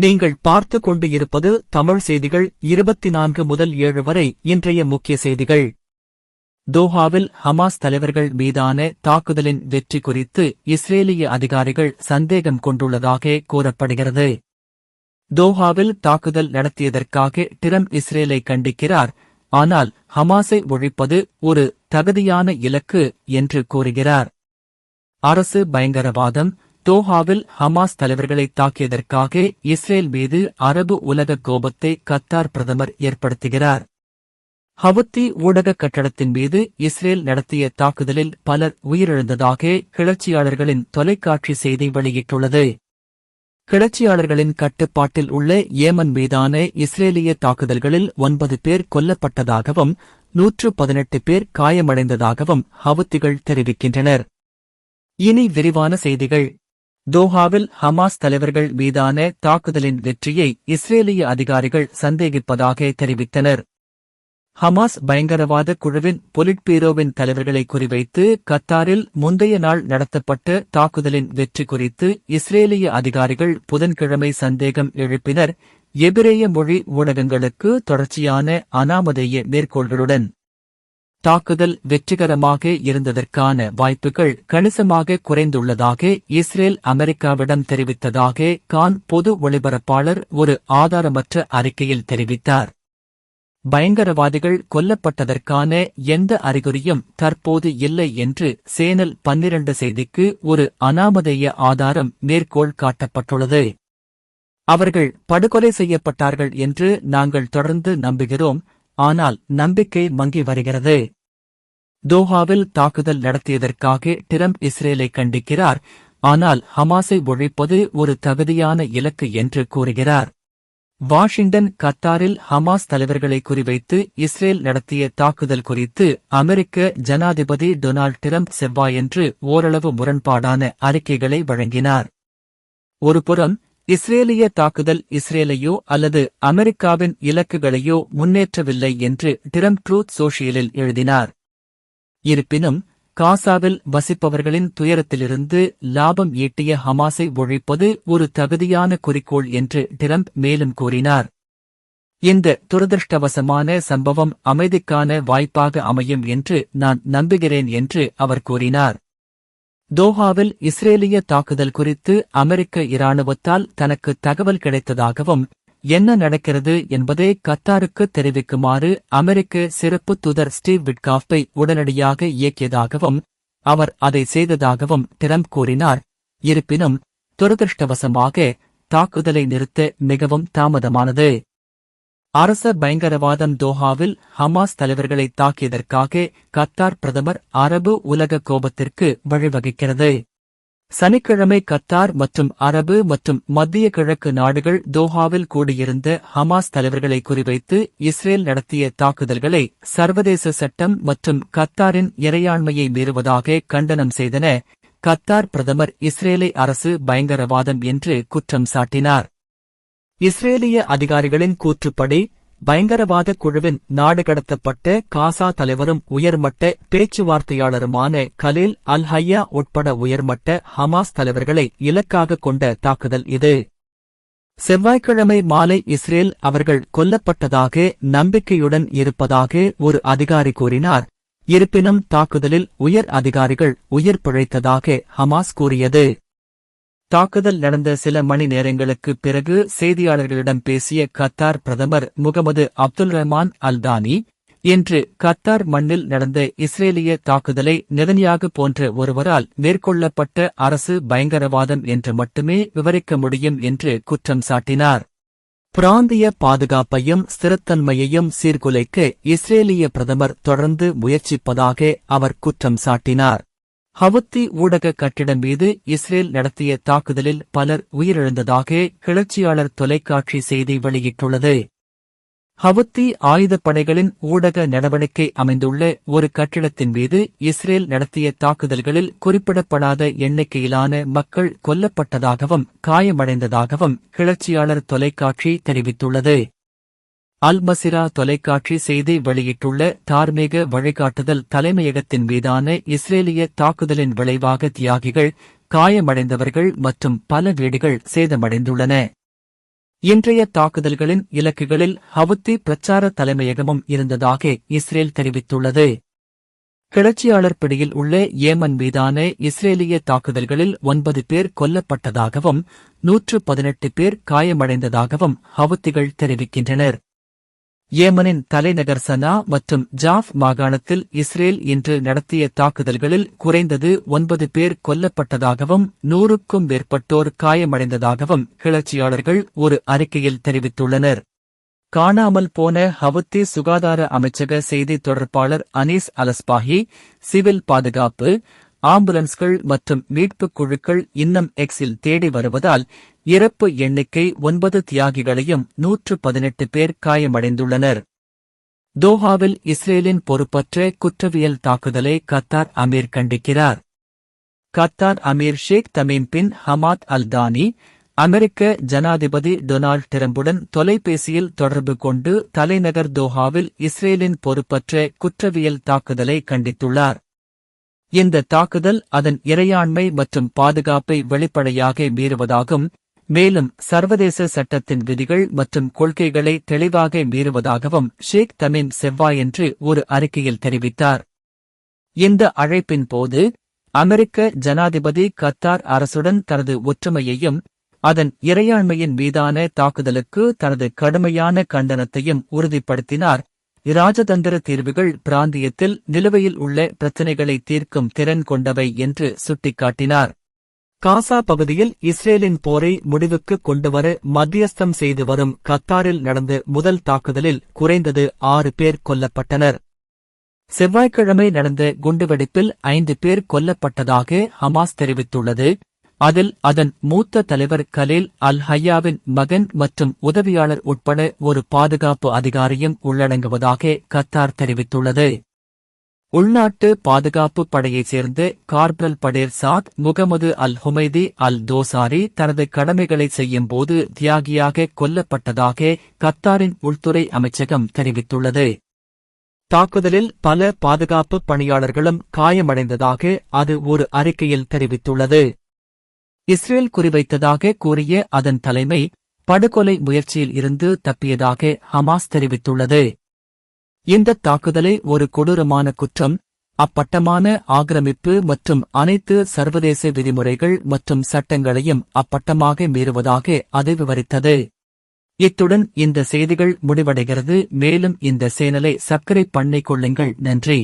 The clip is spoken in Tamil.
நீங்கள் பார்த்துக் கொண்டு இருப்பது தமிழ் செய்திகள் 24 முதல் 7 வரை. இன்றைய முக்கிய செய்திகள். தோஹாவில் ஹமாஸ் தலைவர்கள் மீதான தாக்குதலின் வெற்றி குறித்து இஸ்ரேலிய அதிகாரிகள் சந்தேகம் கொண்டுள்ளதாக கூறப்படுகிறது. தோஹாவில் தாக்குதல் நடத்தியதற்காக டிரம்ப் இஸ்ரேலை கண்டிக்கிறார், ஆனால் ஹமாஸை ஒழிப்பது ஒரு தகுதியான இலக்கு என்று கூறுகிறார். அரசு பயங்கரவாதம். தோஹாவில் ஹமாஸ் தலைவர்களை தாக்கியதற்காக இஸ்ரேல் மீது அரபு உலக கோபத்தை கத்தார் பிரதமர் ஏற்படுத்துகிறார். ஹவுத்தி ஊடக கட்டடத்தின் மீது இஸ்ரேல் நடத்திய தாக்குதலில் பலர் உயிரிழந்ததாக கிளர்ச்சியாளர்களின் தொலைக்காட்சி செய்தி வெளியிட்டுள்ளது. கிளர்ச்சியாளர்களின் கட்டுப்பாட்டில் உள்ள ஏமன் மீதான இஸ்ரேலிய தாக்குதல்களில் 9 பேர் கொல்லப்பட்டதாகவும் 118 பேர் காயமடைந்ததாகவும் ஹவுத்திகள் தெரிவிக்கின்றனர். இனி விரிவான செய்திகள். தோஹாவில் ஹமாஸ் தலைவர்கள் மீதான தாக்குதலின் வெற்றியை இஸ்ரேலிய அதிகாரிகள் சந்தேகிப்பதாக தெரிவித்தனர். ஹமாஸ் பயங்கரவாத குழுவின் பொலிட்பீரோவின் தலைவர்களை குறிவைத்து கத்தாரில் முந்தைய நாள் நடத்தப்பட்ட தாக்குதலின் வெற்றி குறித்து இஸ்ரேலிய அதிகாரிகள் புதன்கிழமை சந்தேகம் எழுப்பினர், எபிரேய மொழி ஊடகங்களுக்கு தொடர்ச்சியான அனாமதேய மேற்கோள்களுடன். தாக்குதல் வெற்றிகரமாக இருந்ததற்கான வாய்ப்புகள் கணிசமாக குறைந்துள்ளதாக இஸ்ரேல் அமெரிக்காவிடம் தெரிவித்ததாக கான் பொது ஒளிபரப்பாளர் ஒரு ஆதாரமற்ற அறிக்கையில் தெரிவித்தார். பயங்கரவாதிகள் கொல்லப்பட்டதற்கான எந்த அறிகுறியும் தற்போது இல்லை என்று சேனல் 12 செய்திக்கு ஒரு அனாமதேய ஆதாரம் மேற்கோள் காட்டப்பட்டுள்ளது. அவர்கள் படுகொலை செய்யப்பட்டார்கள் என்று நாங்கள் தொடர்ந்து நம்புகிறோம், ஆனால் நம்பிக்கை மங்கி வருகிறது. தோஹாவில் தாக்குதல் நடத்தியதற்காக டிரம்ப் இஸ்ரேலை கண்டிக்கிறார், ஆனால் ஹமாஸை ஒழிப்பது ஒரு தகுதியான இலக்கு என்று கூறுகிறார். வாஷிங்டன். கத்தாரில் ஹமாஸ் தலைவர்களை குறிவைத்து இஸ்ரேல் நடத்திய தாக்குதல் குறித்து அமெரிக்க ஜனாதிபதி டொனால்ட் டிரம்ப் செவ்வாயன்று ஓரளவு முரண்பாடான அறிக்கைகளை வழங்கினார். ஒருபுறம் இஸ்ரேலிய தாக்குதல் இஸ்ரேலையோ அல்லது அமெரிக்காவின் இலக்குகளையோ முன்னேற்றவில்லை என்று டிரம்ப் ட்ரூத் சோஷியலில் எழுதினார். இருப்பினும் காசாவில் வசிப்பவர்களின் துயரத்திலிருந்து லாபம் ஈட்டிய ஹமாஸை ஒழிப்பது ஒரு தகுதியான குறிக்கோள் என்று டிரம்ப் மேலும் கூறினார். இந்த துரதிருஷ்டவசமான சம்பவம் அமைதிக்கான வாய்ப்பாக அமையும் என்று நான் நம்புகிறேன் என்று அவர் கூறினார். தோஹாவில் இஸ்ரேலிய தாக்குதல் குறித்து அமெரிக்க இராணுவத்தால் தனக்கு தகவல் கிடைத்ததாகவும், என்ன நடக்கிறது என்பதை கத்தாருக்கு தெரிவிக்குமாறு அமெரிக்க சிறப்பு தூதர் ஸ்டீவ் விட்காஃபை உடனடியாக இயக்கியதாகவும், அவர் அதை செய்ததாகவும் டிரம்ப் கூறினார். இருப்பினும் துரதிருஷ்டவசமாக தாக்குதலை நிறுத்த மிகவும் தாமதமானது. அரச பயங்கரவாதம். தோஹாவில் ஹமாஸ் தலைவர்களை தாக்கியதற்காக கத்தார் பிரதமர் அரபு உலக கோபத்திற்கு வழிவகுக்கிறது. சனிக்கிழமை கத்தார் மற்றும் அரபு மற்றும் மத்திய கிழக்கு நாடுகள் தோஹாவில் கூடியிருந்த ஹமாஸ் தலைவர்களை குறிவைத்து இஸ்ரேல் நடத்திய தாக்குதல்களை சர்வதேச சட்டம் மற்றும் கத்தாரின் இறையாண்மையை மீறுவதாக கண்டனம் செய்தன. கத்தார் பிரதமர் இஸ்ரேலை அரசு பயங்கரவாதம் என்று குற்றம் சாட்டினார். இஸ்ரேலிய அதிகாரிகளின் கூற்றுப்படி பயங்கரவாத குழுவின் நாடு கடத்தப்பட்ட காசா தலைவரும் உயர்மட்ட பேச்சுவார்த்தையாளருமான கலீல் அல்-ஹய்யா உட்பட உயர்மட்ட ஹமாஸ் தலைவர்களை இலக்காக கொண்ட தாக்குதல் இது. செவ்வாய்க்கிழமை மாலை இஸ்ரேல் அவர்கள் கொல்லப்பட்டதாக நம்பிக்கையுடன் இருப்பதாக ஒரு அதிகாரி கூறினார். இருப்பினும் தாக்குதலில் உயர் அதிகாரிகள் உயிர் பிழைத்ததாக ஹமாஸ் கூறியது. தாக்குதல் நடந்த சில மணி நேரங்களுக்குப் பிறகு செய்தியாளர்களிடம் பேசிய கத்தார் பிரதமர் முகமது அப்துல் ரஹ்மான் அல்-தானி, இன்று கத்தார் மண்ணில் நடந்த இஸ்ரேலிய தாக்குதலை நெதன்யாகு போன்ற ஒருவரால் மேற்கொள்ளப்பட்ட அரசு பயங்கரவாதம் என்று மட்டுமே விவரிக்க முடியும் என்று குற்றம் சாட்டினார். பிராந்திய பாதுகாப்பையும் ஸ்திரத்தன்மையையும் சீர்குலைக்க இஸ்ரேலிய பிரதமர் தொடர்ந்து முயற்சிப்பதாக அவர் குற்றம் சாட்டினார். ஹவுத்தி ஊடக கட்டிடம் மீது இஸ்ரேல் நடத்திய தாக்குதலில் பலர் உயிரிழந்ததாக கிளர்ச்சியாளர் தொலைக்காட்சி செய்தி வெளியிட்டுள்ளது. ஹவுத்தி ஆயுதப்படைகளின் ஊடக நடவடிக்கை அமைந்துள்ள ஒரு கட்டிடத்தின் மீது இஸ்ரேல் நடத்திய தாக்குதல்களில் குறிப்பிடப்படாத எண்ணிக்கையிலான மக்கள் கொல்லப்பட்டதாகவும் காயமடைந்ததாகவும் கிளர்ச்சியாளர் தொலைக்காட்சி தெரிவித்துள்ளது. அல் மசிரா தொலைக்காட்சி செய்தி வெளியிட்டுள்ள தார்மீக வழிகாட்டுதல் தலைமையகத்தின் மீதான இஸ்ரேலிய தாக்குதலின் விளைவாக தியாகிகள், காயமடைந்தவர்கள் மற்றும் பல வீடுகள் சேதமடைந்துள்ளன. இன்றைய தாக்குதல்களின் இலக்குகளில் ஹவுத்தி பிரச்சார தலைமையகமும் இருந்ததாக இஸ்ரேல் தெரிவித்துள்ளது. கிளர்ச்சியாளர் பிடியில் உள்ள ஏமன் மீதான இஸ்ரேலிய தாக்குதல்களில் 9 பேர் கொல்லப்பட்டதாகவும் 118 பேர் காயமடைந்ததாகவும் ஹவுத்திகள் தெரிவிக்கின்றனர். ஏமனின் தலைநகர் சனா மற்றும் ஜாஃப் மாகாணத்தில் இஸ்ரேல் இன்று நடத்திய தாக்குதல்களில் குறைந்தது 9 பேர் கொல்லப்பட்டதாகவும் 100க்கும் மேற்பட்டோர் காயமடைந்ததாகவும் கிளர்ச்சியாளர்கள் ஒரு அறிக்கையில் தெரிவித்துள்ளனர். காணாமல் போன ஹவுத்தி சுகாதார அமைச்சக செய்தி தொடர்பாளர் அனீஸ் அலஸ்பாஹி, சிவில் பாதுகாப்பு, ஆம்புலன்ஸ்கள் மற்றும் மீட்புக் குழுக்கள் இன்னும் எக்ஸில் தேடி வருவதால் இறப்பு எண்ணிக்கை 9 தியாகிகளையும் 118 பேர் காயமடைந்துள்ளனர். தோஹாவில் இஸ்ரேலின் பொறுப்பற்ற குற்றவியல் தாக்குதலை கத்தார் அமீர் கண்டிக்கிறார். கத்தார் அமீர் Sheikh Tamim bin Hamad Al Thani அமெரிக்க ஜனாதிபதி டொனால்ட் டிரம்புடன் தொலைபேசியில் தொடர்பு கொண்டு தலைநகர் தோஹாவில் இஸ்ரேலின் பொறுப்பற்ற குற்றவியல் தாக்குதலை கண்டித்துள்ளார். இந்த தாக்குதல் அதன் இறையாண்மை மற்றும் பாதுகாப்பை வெளிப்படையாக மீறுவதாகும், மேலும் சர்வதேச சட்டத்தின் விதிகள் மற்றும் கொள்கைகளை தெளிவாக மீறுவதாகவும் ஷேக் தமீம் செவ்வாயன்று ஒரு அறிக்கையில் தெரிவித்தார். இந்த அழைப்பின் போது அமெரிக்க ஜனாதிபதி கத்தார் அரசுடன் தனது ஒற்றுமையையும் அதன் இறையாண்மையின் மீதான தாக்குதலுக்கு தனது கடுமையான கண்டனத்தையும் உறுதிப்படுத்தினார். இராஜதந்திர தீர்வுகள் பிராந்தியத்தில் நிலுவையில் உள்ள பிரச்சினைகளை தீர்க்கும் திறன் கொண்டவை என்று சுட்டிக்காட்டினார். காசா பகுதியில் இஸ்ரேலின் போரை முடிவுக்கு கொண்டுவர மத்தியஸ்தம் செய்து வரும் கத்தாரில் நடந்த முதல் தாக்குதலில் குறைந்தது 6 பேர் கொல்லப்பட்டனர். செவ்வாய்க்கிழமை நடந்த குண்டுவெடிப்பில் 5 பேர் கொல்லப்பட்டதாக ஹமாஸ் தெரிவித்துள்ளது. அதில் அதன் மூத்த தலைவர் கலீல் அல் ஹய்யாவின் மகன் மற்றும் உதவியாளர் உட்பட ஒரு பாதுகாப்பு அதிகாரியும் உள்ளடங்குவதாக கத்தார் தெரிவித்துள்ளது. உள்நாட்டு பாதுகாப்பு படையைச் சேர்ந்த கார்பரல் படேர் சாத் முகமது அல் ஹுமைதி அல் தோசாரி தனது கடமைகளை செய்யும்போது தியாகியாக கொல்லப்பட்டதாக கத்தாரின் உள்துறை அமைச்சகம் தெரிவித்துள்ளது. தாக்குதலில் பல பாதுகாப்பு பணியாளர்களும் காயமடைந்ததாக அது ஒரு அறிக்கையில் தெரிவித்துள்ளது. இஸ்ரேல் குறிவைத்ததாக கூறிய அதன் தலைமை படுகொலை முயற்சியில் இருந்து தப்பியதாக ஹமாஸ் தெரிவித்துள்ளது. இந்த தாக்குதலை ஒரு கொடூரமான குற்றம், அப்பட்டமான ஆக்கிரமிப்பு மற்றும் அனைத்து சர்வதேச விதிமுறைகள் மற்றும் சட்டங்களையும் அப்பட்டமாக மீறுவதாக அது விவரித்தது. இத்துடன் இந்த செய்திகள் முடிவடைகிறது. மேலும் இந்த சேனலை சப்ஸ்கிரைப் பண்ணிக் கொள்ளுங்கள். நன்றி.